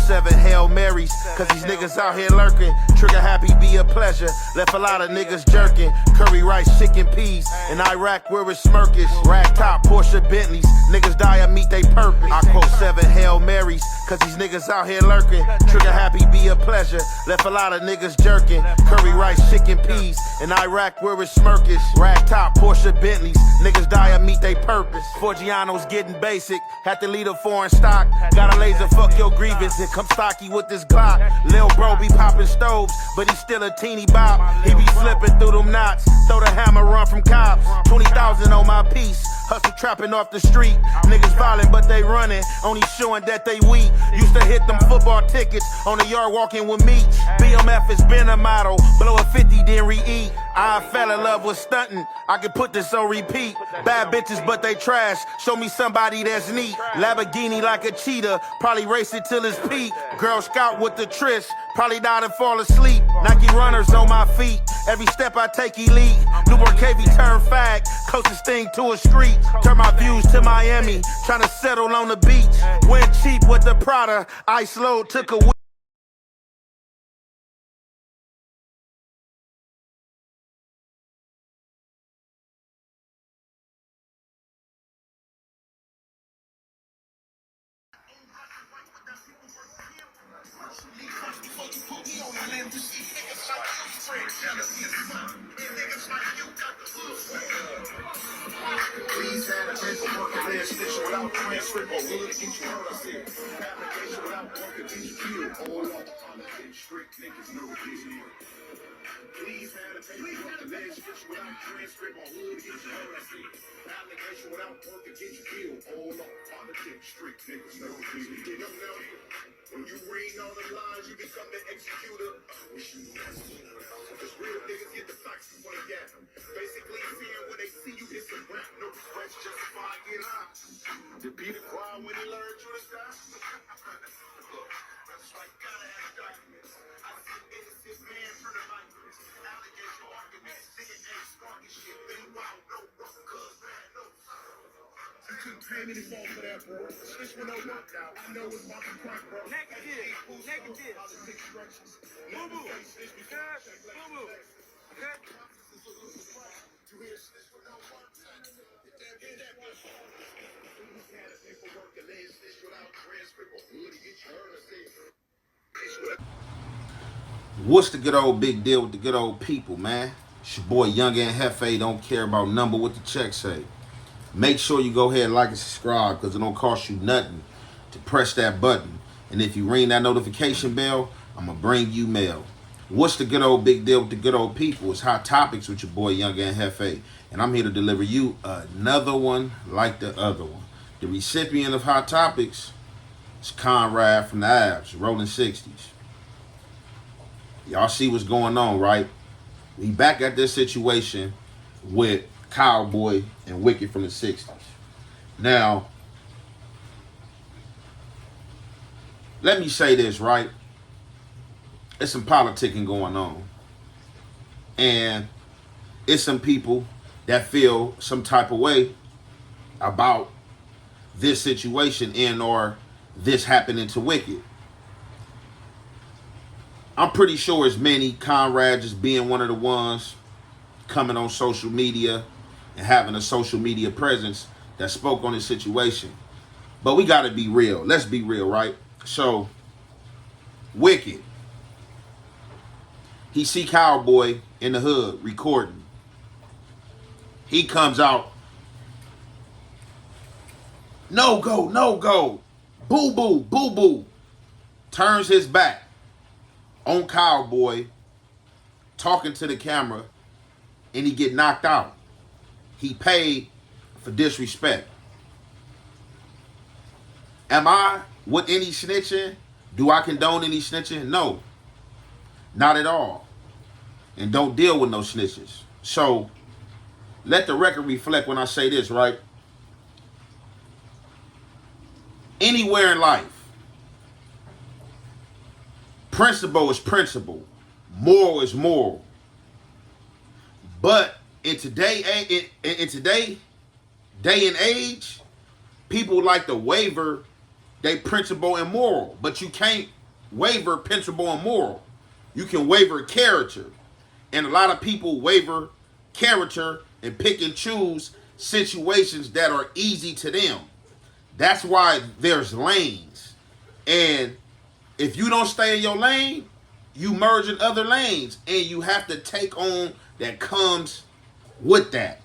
7 Hail Marys, cause these niggas out here lurking. Trigger happy be a pleasure. Left a lot of niggas jerking. Curry rice, chicken peas. In Iraq where it's smirkish. Rag top, Porsche Bentleys. Niggas die and meet they purpose. I quote 7 Hail Marys, cause these niggas out here lurking. Trigger happy be a pleasure. Left a lot of niggas jerking. Curry rice, chicken peas. In Iraq where it's smirkish. Rag top, Porsche Bentleys. Niggas die and meet they purpose. Forgiano's getting basic. Had to lead a foreign stock. Got a laser, fuck your grievance. Here come Stocky with this Glock. Lil bro be popping stoves, but he's still a teeny bop. He be slipping through them knots. Throw the hammer, run from cops. 20,000 on my piece. Hustle trapping off the street. Niggas violent, but they running. Only showing that they weak. Used to hit them football tickets on the yard walking with me. BMF has been a model. Below a 50, then re-eat. I fell in love with stunting. I can put this on repeat. Bad bitches, but they trash. Show me somebody that's neat. Lamborghini like a cheetah. Probably race it till it's peak. Girl Scout with the Trish. Probably died and fall asleep. Nike runners on my feet. Every step I take elite. Newport KV turn fag. Closest thing to a street. Turn my views to Miami. Tryna settle on the beach. Went cheap with the Prada. Ice load took a week. Please have a paperwork and then snitch without transcript or will it get you hurt. I said, application without work and get you killed. All up on the strict niggas know this. Please have a paperwork and then snitch without transcript or will it get you hurt. I said, application without work and get you killed. All up on the strict niggas know this. You don't know. When you read all the lines, you become the executor. I wish you knew. Because real niggas get the facts you wanna get. Basically, fear when they see you, it's a rap. No regrets, justify, get out. Did Peter cry when he learned you to stop? Look, that's right, gotta have documents. I see innocent man turn to migrants. Allegation arguments, nigga ain't sparking shit. They wild, no rough, cuz bad, no. You couldn't pay me to fall for that, bro. This one don't work out. I know it's about to crack, bro. Negative. Politics structures. Boo-boo. Boo-boo. Okay? You hear snitch with no work? Get that bitch. Please have the paperwork and then snitch without transcript or would he get you heard or say? What's the good old big deal with the good old people, man? It's your boy Young and Hefe. Don't care about number, what the check say. Make sure you go ahead and like and subscribe because it don't cost you nothing to press that button. And if you ring that notification bell, I'm going to bring you mail. What's the good old big deal with the good old people? It's Hot Topics with your boy Young and Hefe. And I'm here to deliver you another one like the other one. The recipient of Hot Topics is Conrad from the Abs, Rolling 60s. Y'all see what's going on, right? We back at this situation with Cowboy and Wicked from the 60s. Now, let me say this, right? There's some politicking going on. And it's some people that feel some type of way about this situation and or this happening to Wicked. I'm pretty sure it's many, Conrad just being one of the ones coming on social media and having a social media presence that spoke on this situation. But we got to be real. Let's be real, right? So, Wicked. He see Cowboy in the hood recording. He comes out. No go, no go. Boo, boo, boo, boo. Turns his back on Cowboy, talking to the camera, and he get knocked out. He paid for disrespect. Am I with any snitching? Do I condone any snitching? No. Not at all. And don't deal with no snitches. So, let the record reflect when I say this, right? Anywhere in life, principle is principle. Moral is moral. But in today day and age, people like to waver they principle and moral, but you can't waver principle and moral. You can waver character, and a lot of people waver character and pick and choose situations that are easy to them. That's why there's lanes, and if you don't stay in your lane, you merge in other lanes, and you have to take on that comes with that.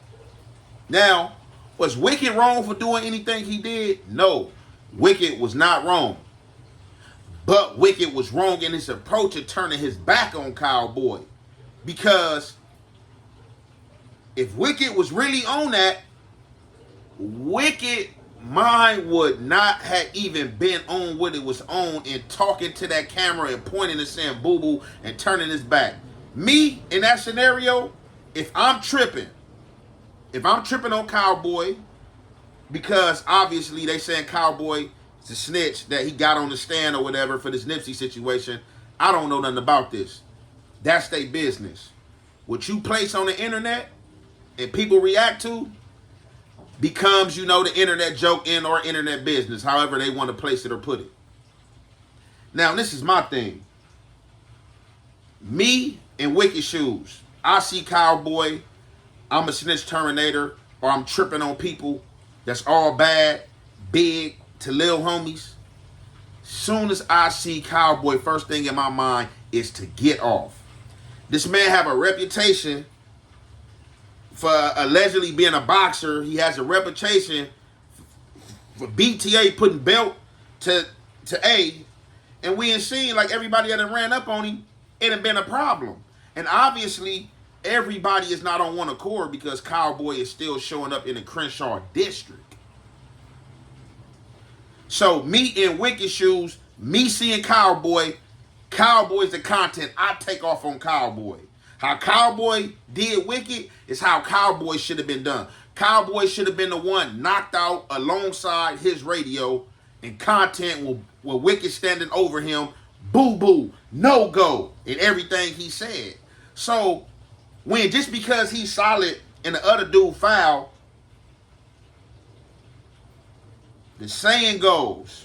Now, was Wicked wrong for doing anything he did? No, Wicked was not wrong. But Wicked was wrong in his approach of turning his back on Cowboy. Because if Wicked was really on that, Wicked mind would not have even been on what it was on and talking to that camera and pointing and saying boo boo and turning his back. Me, in that scenario, if I'm tripping on Cowboy, because obviously they saying Cowboy is a snitch that he got on the stand or whatever for this Nipsey situation, I don't know nothing about this. That's their business. What you place on the internet and people react to becomes, the internet joke and or internet business, however they want to place it or put it. Now, this is my thing. Me in Wicked shoes, I see Cowboy, I'm a snitch terminator, or I'm tripping on people that's all bad, big to little homies. Soon as I see Cowboy, first thing in my mind is to get off. This man have a reputation for allegedly being a boxer. He has a reputation for BTA putting belt to A, and we ain't seen like everybody that ran up on him, it ain't been a problem. And obviously, everybody is not on one accord because Cowboy is still showing up in the Crenshaw district. So me in Wicked shoes, me seeing Cowboy's the content. I take off on Cowboy. How Cowboy did Wicked is how Cowboy should have been done. Cowboy should have been the one knocked out alongside his radio and content with Wicked standing over him. Boo boo, no go, and everything he said. So when just because he's solid and the other dude foul, the saying goes,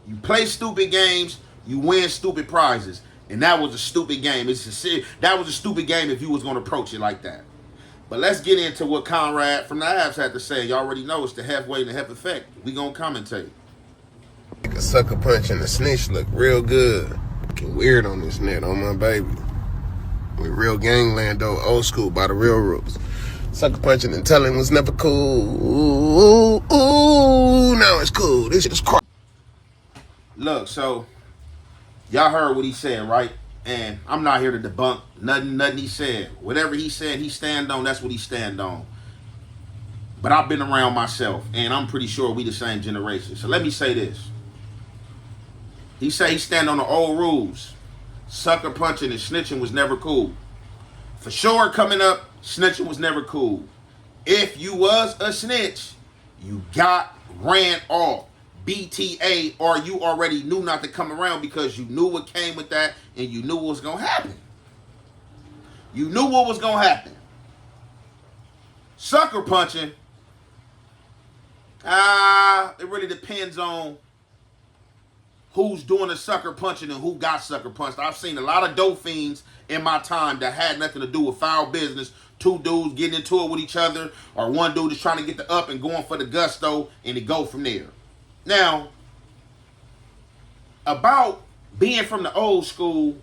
you play stupid games, you win stupid prizes. And that was a stupid game. That was a stupid game if you was going to approach it like that. But let's get into what Conrad from the Avs had to say. Y'all already know it's the halfway and the half effect. We going to commentate. Like a sucker punch and a snitch look real good. Looking weird on this net, on my baby. We real gangland though, old school by the real rules. Sucker punching and telling was never cool. Ooh, now it's cool. This is crap. Look, so y'all heard what he said, right? And I'm not here to debunk nothing he said. Whatever he said, he stand on, that's what he stand on. But I've been around myself, and I'm pretty sure we the same generation. So let me say this. He say he stand on the old rules. Sucker punching and snitching was never cool. For sure, coming up, snitching was never cool. If you was a snitch, you got ran off. BTA, or you already knew not to come around because you knew what came with that and you knew what was going to happen. You knew what was going to happen. Sucker punching, it really depends on who's doing the sucker punching and who got sucker punched. I've seen a lot of dope fiends in my time that had nothing to do with foul business. Two dudes getting into it with each other, or one dude is trying to get the up and going for the gusto, and it go from there. Now, about being from the old school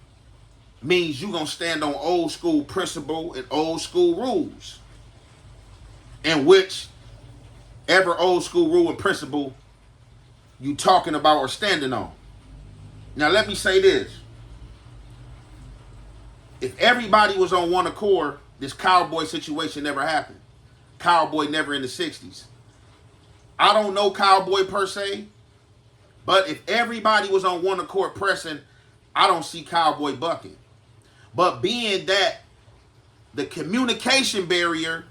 means you're going to stand on old school principle and old school rules. And whichever old school rule and principle you talking about or standing on. Now, let me say this. If everybody was on one accord, this Cowboy situation never happened. Cowboy never in the 60s. I don't know Cowboy per se, but if everybody was on one accord pressing, I don't see Cowboy bucking. But being that the communication barrier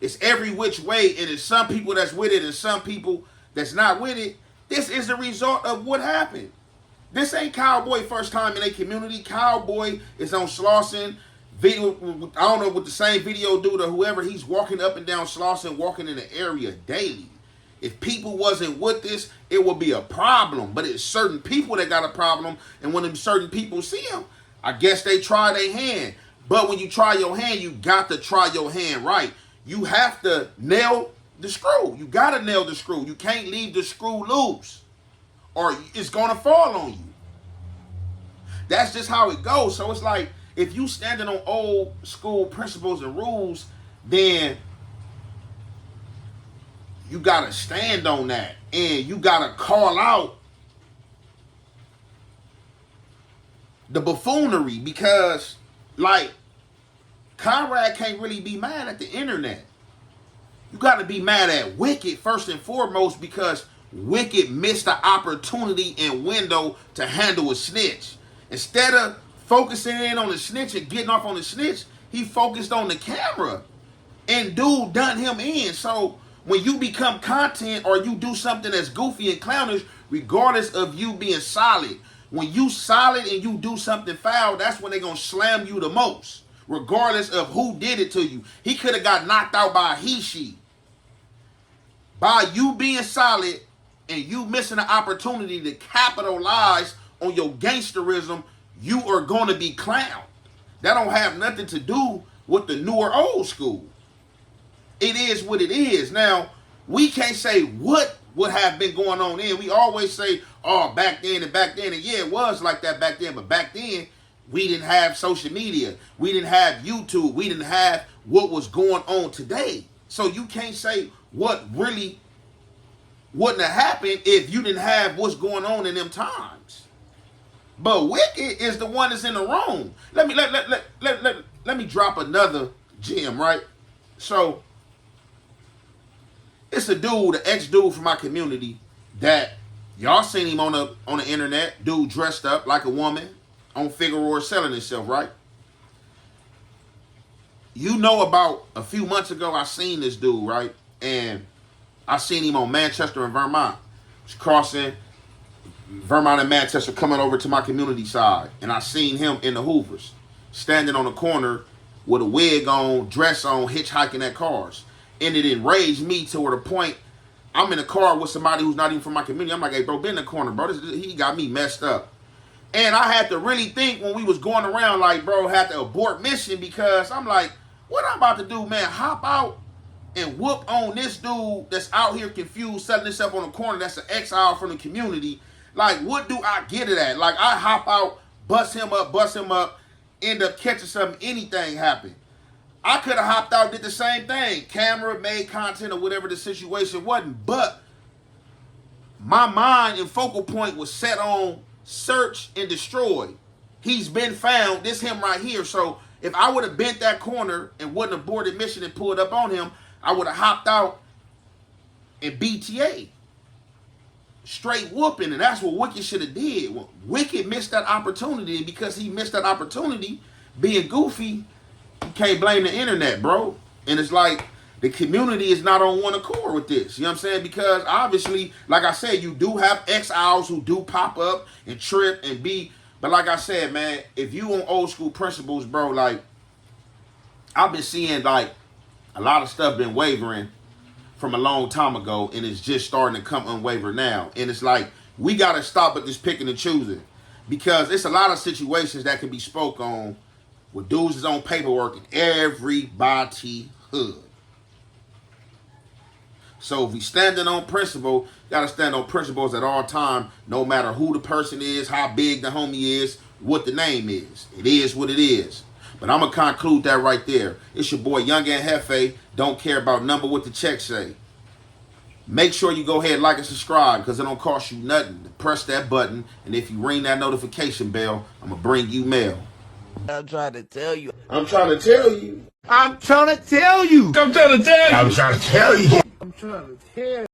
is every which way, and it's some people that's with it and some people that's not with it, this is the result of what happened. This ain't Cowboy first time in a community. Cowboy is on Slauson. Video, I don't know, with the same video dude or whoever, he's walking up and down Slauson, walking in the area daily. If people wasn't with this, it would be a problem. But it's certain people that got a problem, and when them certain people see them, I guess they try their hand. But when you try your hand, you got to try your hand right. You have to nail the screw. You got to nail the screw. You can't leave the screw loose, or it's going to fall on you. That's just how it goes. So it's like, if you standing on old school principles and rules, then you got to stand on that. And you got to call out the buffoonery, because, like, Conrad can't really be mad at the internet. You got to be mad at Wicked first and foremost, because Wicked missed the opportunity and window to handle a snitch. Instead of focusing in on the snitch and getting off on the snitch, he focused on the camera. And dude done him in. So when you become content or you do something that's goofy and clownish, regardless of you being solid, when you solid and you do something foul, that's when they're going to slam you the most, regardless of who did it to you. He could have got knocked out by a he-she. By you being solid and you missing the opportunity to capitalize on your gangsterism, you are going to be clowned. That don't have nothing to do with the new or old school. It is what it is. Now, we can't say what would have been going on then. We always say, oh, back then and back then. And yeah, it was like that back then. But back then, we didn't have social media. We didn't have YouTube. We didn't have what was going on today. So you can't say what really wouldn't have happened if you didn't have what's going on in them times. But Wicked is the one that's in the wrong. Let me drop another gem, right? So it's a dude, an ex-dude from my community that y'all seen him on the internet. Dude dressed up like a woman on Figueroa selling himself, right? You know, about a few months ago, I seen this dude, right? And I seen him on Manchester and Vermont. He's crossing Vermont and Manchester, coming over to my community side. And I seen him in the Hoovers, standing on the corner with a wig on, dress on, hitchhiking at cars. And it enraged me to the point I'm in a car with somebody who's not even from my community. I'm like, hey, bro, be in the corner, bro. He got me messed up. And I had to really think when we was going around, like, bro, had to abort mission, because I'm like, what I'm about to do, man, hop out and whoop on this dude that's out here confused, selling himself on the corner, that's an exile from the community. Like, what do I get it at? Like, I hop out, bust him up, end up catching something, anything happen. I could have hopped out, did the same thing. Camera, made content, or whatever the situation wasn't. But my mind and focal point was set on search and destroy. He's been found. This him right here. So if I would have bent that corner and wouldn't have boarded mission and pulled up on him, I would have hopped out and BTA. Straight whooping. And that's what Wicked should have did. Well, Wicked missed that opportunity. And because he missed that opportunity, being goofy, you can't blame the internet, bro. And it's like, the community is not on one accord with this. You know what I'm saying? Because obviously, like I said, you do have exiles who do pop up and trip and be. But like I said, man, if you on old school principles, bro, like, I've been seeing, like, a lot of stuff been wavering from a long time ago, and it's just starting to come unwaver now. And it's like, we got to stop at this picking and choosing, because it's a lot of situations that can be spoke on with dudes is on paperwork in everybody hood. So if we standing on principle, gotta stand on principles at all time, no matter who the person is, how big the homie is, what the name is. It is what it is. But I'm gonna conclude that right there. It's your boy Young and Hefe. Don't care about number what the check say. Make sure you go ahead, like and subscribe, because it don't cost you nothing. Press that button, and if you ring that notification bell, I'm gonna bring you mail. I'm trying to tell you. I'm trying to tell you. I'm trying to tell you. I'm trying to tell you. I'm trying to tell you.